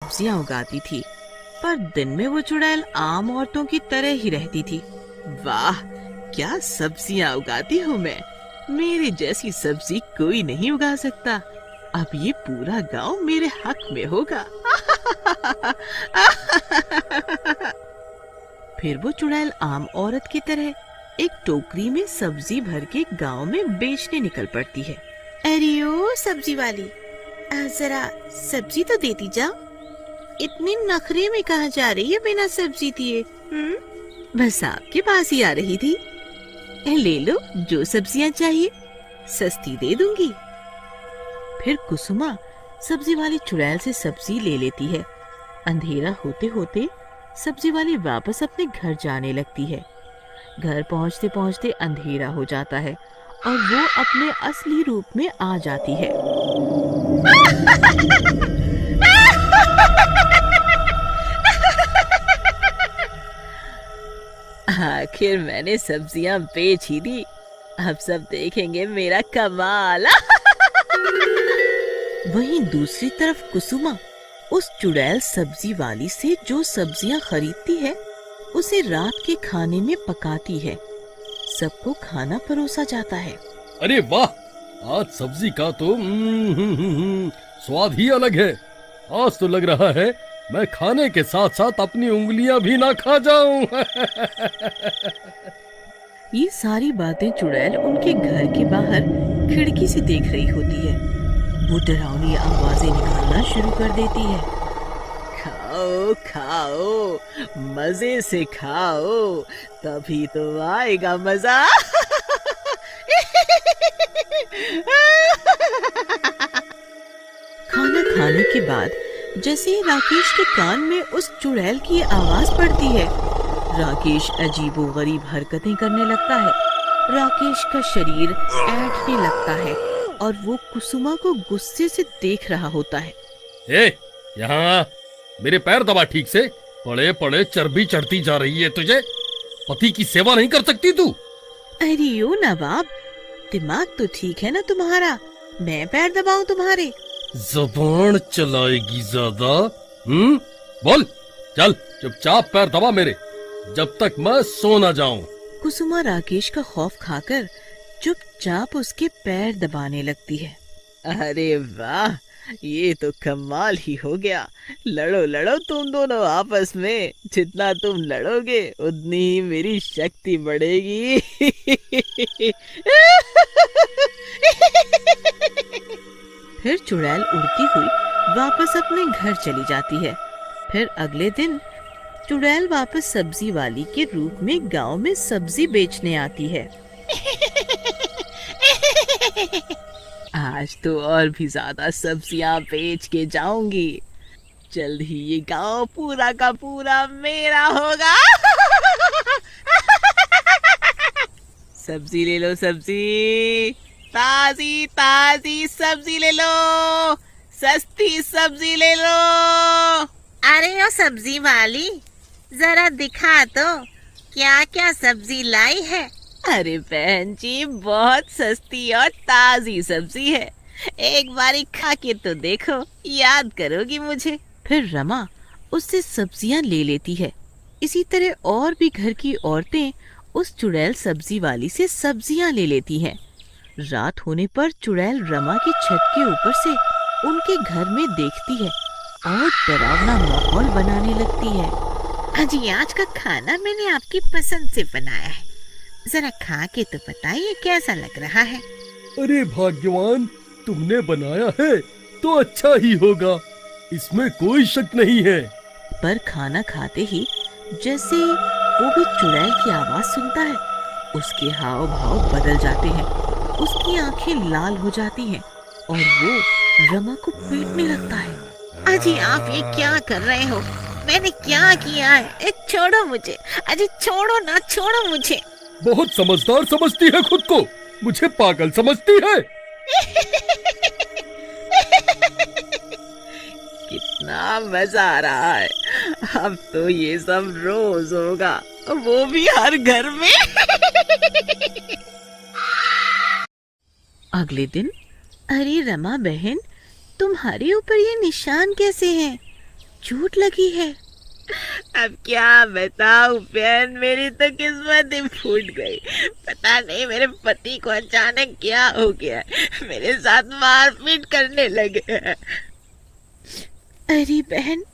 सब्जियां उगाती थी, पर दिन में वो चुड़ैल आम औरतों की तरह ही रहती थी। वाह, क्या सब्जियां उगाती हूँ मैं! मेरे जैसी सब्जी कोई नहीं उगा सकता। अब ये पूरा गांव मेरे हक में होगा। फिर वो चुड़ैल आम औरत की तरह एक टोकरी में सब्जी भर के गांव में बेचने निकल पड़ती है। अरे ओ सब्जी वाली, जरा सब्जी तो देती जाओ। इतने नखरे में कहाँ जा रही है बिना सब्जी दिए? बस आपके पास ही आ रही थी। ले लो जो सब्जियां चाहिए, सस्ती दे दूंगी। फिर कुसुमा सब्जी वाली चुड़ैल से सब्जी ले लेती है। अंधेरा होते होते सब्जी वाली वापस अपने घर जाने लगती है। घर पहुंचते पहुंचते अंधेरा हो जाता है और वो अपने असली रूप में आ जाती है। आखिर मैंने सब्जियां बेच ही दी। अब सब देखेंगे मेरा कमाल। वहीं दूसरी तरफ कुसुमा उस चुड़ैल सब्जी वाली से जो सब्जियां खरीदती है उसे रात के खाने में पकाती है। सबको खाना परोसा जाता है। अरे वाह, आज सब्जी का तो स्वाद ही अलग है। आज तो लग रहा है मैं खाने के साथ साथ अपनी उंगलियां भी ना खा जाऊं। ये सारी बातें चुड़ैल उनके घर के बाहर खिड़की से देख रही होती है। वो डरावनी आवाजें निकालना शुरू कर देती है। खाओ खाओ, मजे से खाओ, तभी तो आएगा मजा। खाना खाने के बाद जैसे ही राकेश के कान में उस चुड़ैल की आवाज पड़ती है, राकेश अजीबोगरीब हरकतें करने लगता है। राकेश का शरीर ऐंठने लगता है और वो कुसुमा को गुस्से से देख रहा होता है। यहाँ मेरे पैर दबा ठीक से। पड़े पड़े चर्बी चढ़ती जा रही है तुझे। पति की सेवा नहीं कर सकती तू? अरे ओ नवाब, दिमाग तो ठीक है ना तुम्हारा? मैं पैर दबाऊं तुम्हारे? ज़बान चलाएगी ज्यादा? बोल, चल चुपचाप पैर दबा मेरे, जब तक मैं सो ना जाऊं। कुसुमा राकेश का खौफ खाकर चुपचाप उसके पैर दबाने लगती है। अरे वाह, ये तो कमाल ही हो गया। लड़ो लड़ो तुम दोनों आपस में। जितना तुम लड़ोगे उतनी ही मेरी शक्ति बढ़ेगी। फिर चुड़ैल उड़ती हुई वापस अपने घर चली जाती है। फिर अगले दिन चुड़ैल वापस सब्जी वाली के रूप में गांव में सब्जी बेचने आती है। आज तो और भी ज्यादा सब्जियां बेच के जाऊंगी। जल्द ही ये गांव पूरा का पूरा मेरा होगा। सब्जी ले लो, सब्जी, ताजी ताजी सब्जी ले लो, सस्ती सब्जी ले लो। अरे ओ सब्जी वाली, जरा दिखा तो क्या क्या सब्जी लाई है। अरे बहन जी, बहुत सस्ती और ताजी सब्जी है। एक बारी खा के तो देखो, याद करोगी मुझे। फिर रमा उससे सब्जियां ले लेती है। इसी तरह और भी घर की औरतें उस चुड़ैल सब्जी वाली से सब्जियां ले लेती हैं। रात होने पर चुड़ैल रमा की छत के ऊपर से उनके घर में देखती है और डरावना माहौल बनाने लगती है। अजी, आज का खाना मैंने आपकी पसंद से बनाया है, जरा खा के तो बताइए कैसा लग रहा है। अरे भाग्यवान, तुमने बनाया है तो अच्छा ही होगा, इसमें कोई शक नहीं है। पर खाना खाते ही जैसे वो भी चुड़ैल की आवाज सुनता है, उसके हाव भाव बदल जाते हैं, उसकी आंखें लाल हो जाती हैं और वो रमा को पीटने लगता है। अजी, आप ये क्या कर रहे हो? मैंने क्या किया है? छोड़ो मुझे। अजी छोड़ो ना, छोड़ो मुझे। बहुत समझदार समझती है खुद को, मुझे पागल समझती है। कितना मजा आ रहा है। अब तो ये सब रोज होगा, वो भी हर घर में। अगले दिन, अरे रमा बहन, तुम्हारे ऊपर ये निशान कैसे हैं? चोट लगी है। अब क्या बताऊं बहन, मेरी तो किस्मत ही फूट गई। पता नहीं मेरे पति को अचानक क्या हो गया, मेरे साथ मारपीट करने लगे हैं। अरे बहन,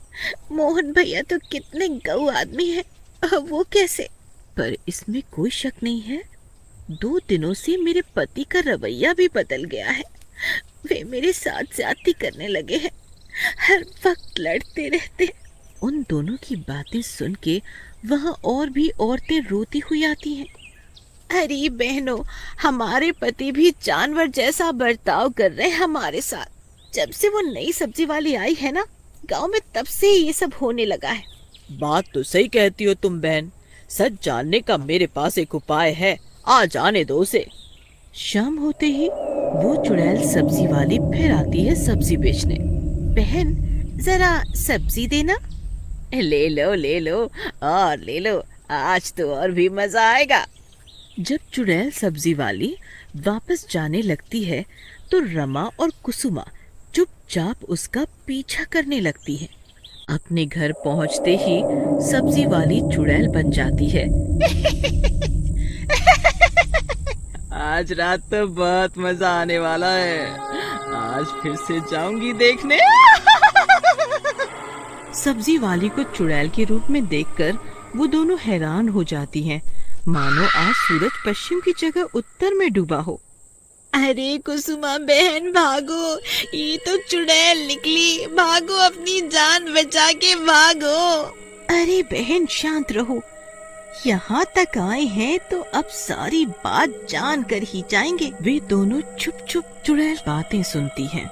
मोहन भैया तो कितने गऊ आदमी है, वो कैसे? पर इसमें कोई शक नहीं है, 2 दिनों से मेरे पति का रवैया भी बदल गया है। वे मेरे साथ ज्यादती करने लगे हैं, हर वक्त लड़ते रहते। उन दोनों की बातें सुन के वहाँ और भी औरतें रोती हुई आती हैं। अरे बहनों, हमारे पति भी जानवर जैसा बर्ताव कर रहे हैं हमारे साथ। जब से वो नई सब्जी वाली आई है ना गांव में, तब से ये सब होने लगा है। बात तो सही कहती हो तुम बहन, सच जानने का मेरे पास एक उपाय है, आ जाने दो उसे। शाम होते ही वो चुड़ैल सब्जी वाली फिर आती है सब्जी बेचने। बहन, जरा सब्जी देना। ले लो और ले लो, आज तो और भी मजा आएगा। जब चुड़ैल सब्जी वाली वापस जाने लगती है तो रमा और कुसुमा चुपचाप उसका पीछा करने लगती है। अपने घर पहुंचते ही सब्जी वाली चुड़ैल बन जाती है। आज रात तो बहुत मजा आने वाला है, आज फिर से जाऊंगी देखने। सब्जी वाली को चुड़ैल के रूप में देखकर वो दोनों हैरान हो जाती हैं, मानो आज सूरज पश्चिम की जगह उत्तर में डूबा हो। अरे कुसुमा बहन भागो, ये तो चुड़ैल निकली, भागो अपनी जान बचा के भागो। अरे बहन शांत रहो, यहाँ तक आए हैं तो अब सारी बात जान कर ही जाएंगे। वे दोनों चुप चुप चुड़ैल बातें सुनती हैं।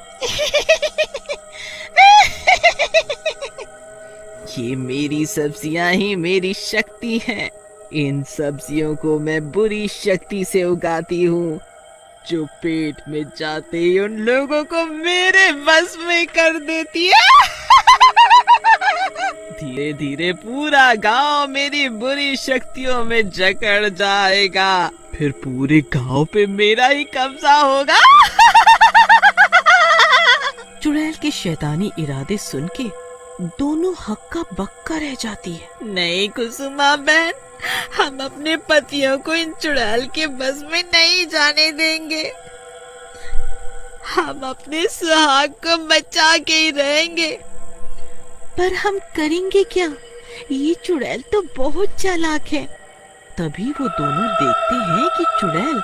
ये मेरी सब्जियां ही मेरी शक्ति हैं। इन सब्जियों को मैं बुरी शक्ति से उगाती हूँ, जो पेट में जाते ही उन लोगों को मेरे बस में कर देती है। धीरे धीरे पूरा गांव मेरी बुरी शक्तियों में जकड़ जाएगा, फिर पूरे गांव पे मेरा ही कब्जा होगा। चुड़ैल के शैतानी इरादे सुन के दोनों हक्का बक्का रह जाती है। नहीं कुसुमा बहन, हम अपने पतियों को इन चुड़ैल के बस में नहीं जाने देंगे। हम अपने सुहाग को बचा के ही रहेंगे। पर हम करेंगे क्या? ये चुड़ैल तो बहुत चालाक है। तभी वो दोनों देखते हैं कि चुड़ैल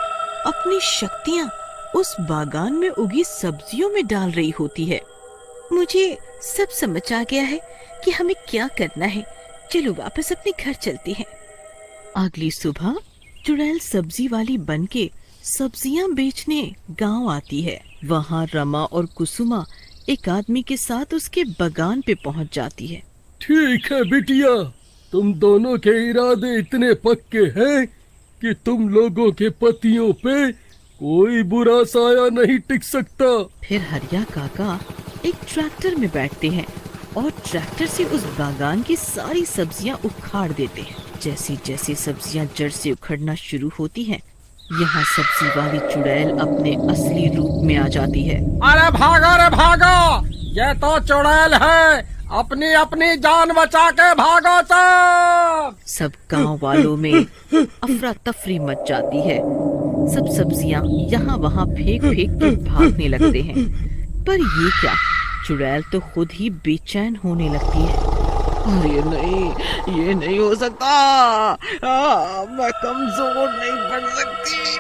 अपनी शक्तियाँ उस बागान में उगी सब्जियों में डाल रही होती है। मुझे सब समझ आ गया है कि हमें क्या करना है। चलो वापस अपने घर चलते हैं। अगली सुबह चुड़ैल सब्जी वाली बनके सब्जियां बेचने गांव आती है। वहाँ रमा और कुसुमा एक आदमी के साथ उसके बागान पे पहुँच जाती है। ठीक है बिटिया, तुम दोनों के इरादे इतने पक्के हैं कि तुम लोगों के पतियों पे कोई बुरा साया नहीं टिक सकता। फिर हरिया काका एक ट्रैक्टर में बैठते हैं और ट्रैक्टर से उस बागान की सारी सब्जियां उखाड़ देते हैं। जैसे जैसे सब्जियां जड़ से उखड़ना शुरू होती हैं, यहाँ सब्जी वाली चुड़ैल अपने असली रूप में आ जाती है। अरे भागो, ये तो चुड़ैल है, अपनी अपनी जान बचा के भागो सब गांव वालों में अफरा तफरी मच जाती है। सब सब्जियां यहाँ वहाँ फेंक फेंक के भागने लगते हैं। पर ये क्या, चुड़ैल तो खुद ही बेचैन होने लगती है। अरे नहीं, ये नहीं हो सकता। मैं कमजोर नहीं पड़ सकती।